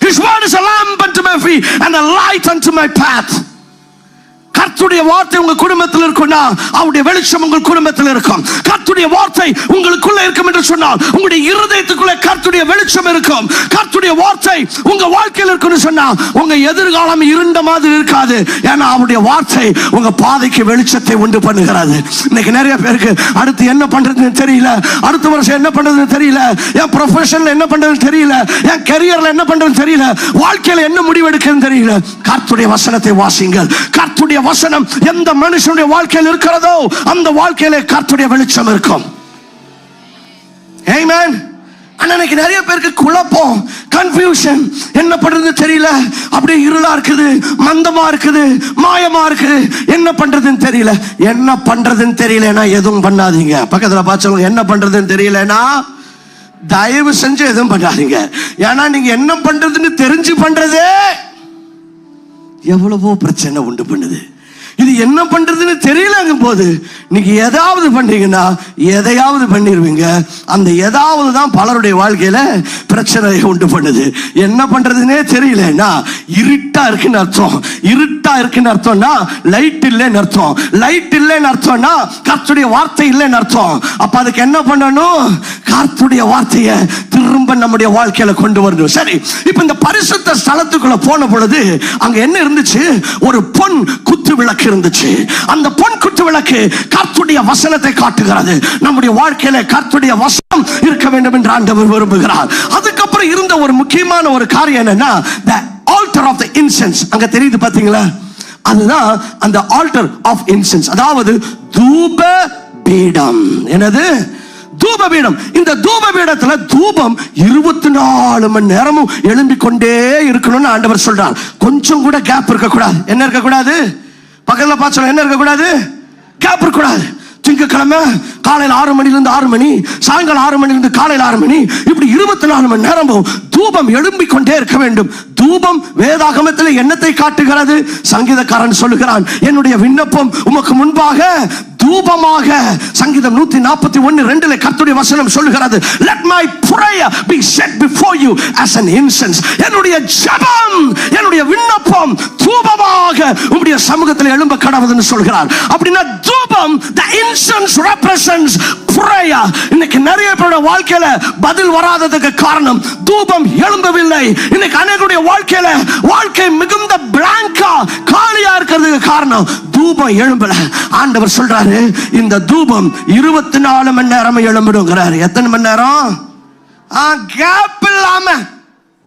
His word is a lamp unto my feet and a light unto my path. கர்த்தருடைய வார்த்தை உங்க குடும்பத்தில் இருக்கும்னா அவருடைய வெளிச்சம் உங்கள் குடும்பத்தில் இருக்கும். கர்த்தருடைய வார்த்தை உங்களுக்குள்ள இருக்கும் என்று சொன்னால் உங்களுடைய இருதயத்துக்குள்ள கர்த்தருடைய வெளிச்சம் இருக்கும். கர்த்தருடைய வார்த்தை உங்க வாழ்க்கையில் இருக்குன்னு சொன்னா உங்க எதிர்காலம் இருண்ட மாதிரி இருக்காது. ஏன்னா அவருடைய வார்த்தை உங்க பாதைக்கு வெளிச்சத்தை உண்டு பண்ணுகிறது. இன்னைக்கு நிறைய பேருக்கு அடுத்து என்ன பண்றதுன்னு தெரியல, அடுத்த வருஷம் என்ன பண்றதுன்னு தெரியல, என் ப்ரொஃபஷன்ல என்ன பண்றதுன்னு தெரியல, என் கரியர்ல என்ன பண்றதுன்னு தெரியல, வாழ்க்கையில என்ன முடிவு எடுக்கிறதுன்னு தெரியல. கர்த்தருடைய வசனத்தை வாசிங்கள். கர்த்தருடைய வசனம் எந்த மனுஷனுடைய வாழ்க்கையில் இருக்கிறதோ அந்த வாழ்க்கையிலே கர்த்தருடைய வெளிச்சம் இருக்கும். ஆமென். அன்னைக்கு நிறைய பேருக்கு குழப்பம், கன்ஃபியூஷன், என்ன பண்றது தெரியல, அப்படியே இருளா இருக்குது, மந்தமா இருக்குது, மாயமா இருக்குது, என்ன பண்றதுன்னு தெரியல. என்ன பண்றதுன்னு தெரியலனா எதுவும் பண்ணாதீங்க. பக்கத்துல பார்த்தவங்க என்ன பண்றதுன்னு தெரியலனா தயவு செஞ்சு எதுவும் பண்ணாதீங்க. ஏன்னா நீங்க என்ன பண்றதுன்னு தெரிஞ்சு பண்றதே எவ்வளவோ பிரச்சனை உண்டு பண்ணுது. இது என்ன பண்றதுன்னு தெரியலங்க போது நீங்க ஏதாவது பண்றீங்கன்னா எதையாவது பண்ணிருவீங்க. அந்த ஏதாவது தான் பலருடைய வாழ்க்கையில பிரச்சனையை உண்டு பண்ணுது. என்ன பண்றதுன்னே தெரியலன்னா இருட்டா இருக்குன்னு அர்த்தம். இருட்டா இருக்குன்னு அர்த்தம்னா லைட் இல்லைன்னு அர்த்தம். லைட் இல்லைன்னு அர்த்தம்னா கர்த்தருடைய வார்த்தை இல்லைன்னு அர்த்தம். அப்ப அதுக்கு என்ன பண்ணணும்? கர்த்தருடைய வார்த்தையை திரும்ப நம்முடைய வாழ்க்கையில கொண்டு வரணும். சரி, இப்ப இந்த பரிசுத்த ஸ்தலத்துக்குள்ள போன பொழுது அங்க என்ன இருந்துச்சு? ஒரு பொன் குத்து விளக்கு இருந்துச்சு. அந்த பொன் குத்து விளக்கு கர்த்தருடைய வசனத்தை காட்டுகிறது. நம்முடைய வாழ்க்கையில கர்த்தருடைய வசனம் இருக்க வேண்டும் என்று ஆண்டவர் விரும்புகிறார். அதுக்கப்புறம் இருந்த ஒரு முக்கியமான ஒரு காரியம் என்னன்னா the altar of the incense. அங்க தெரியுது பாத்தீங்களா? அதுதான் அந்த altar of incense, அதாவது தூப பீடம். என்னது? தூப பீடம். இந்த தூப பீடத்துல தூபம் 24 மணி நேரமும் எழும்பிக் கொண்டே இருக்கணும்னு ஆண்டவர் சொல்றார். கொஞ்சம் கூட கேப் இருக்க கூடாது. என்ன இருக்க கூடாது? பக்கத்துல பார்த்து என்ன இருக்க கூடாது? கேப் இருக்க கூடாது. திங்கட்கிழமை காலையில் 6 மணிலிருந்து 6 மணி, சாயங்காலம் 6 மணிலிருந்து காலையில் 6 மணி, இப்படி 24 மணி நேரமும் தூபம் எழும்பிக் கொண்டே இருக்க வேண்டும். தூபம் வேதாகமத்தில் என்னத்தை காட்டுகிறது? சங்கீதக்காரன் சொல்லுகிறான், என்னுடைய விண்ணப்பம் உமக்கு முன்பாக தூபமாக. சங்கீதம் 141:2 கர்த்தருடைய வசனம் சொல்லுகிறது, let my prayer be set before you as an incense. என்னுடைய ஜெபம், என்னுடைய விண்ணப்பம் தூபமாக உம்முடைய சமூகத்தில் எழும்ப கடவுதுன்னு சொல்கிறார். அப்படின்னா தூபம், the incense represents prayer. இன்னைக்கு நிறைய பேருடைய வாழ்க்கையில பதில் வராததுக்கு காரணம் தூபம் எழும்பவில்லை. இன்னைக்கு அநேகருடைய வாழ்க்கையில வாழ்க்கை மிகுந்த பிளாங்கா காலியா இருக்கிறதுக்கு காரணம் தூபம் எழும்பல. ஆண்டவர் சொல்றாரு, இந்த தூபம் 24 மணி நேரம் எழும்பிடுங்கிறாரு. எத்தனை மணி நேரம்? கேப் இல்லாம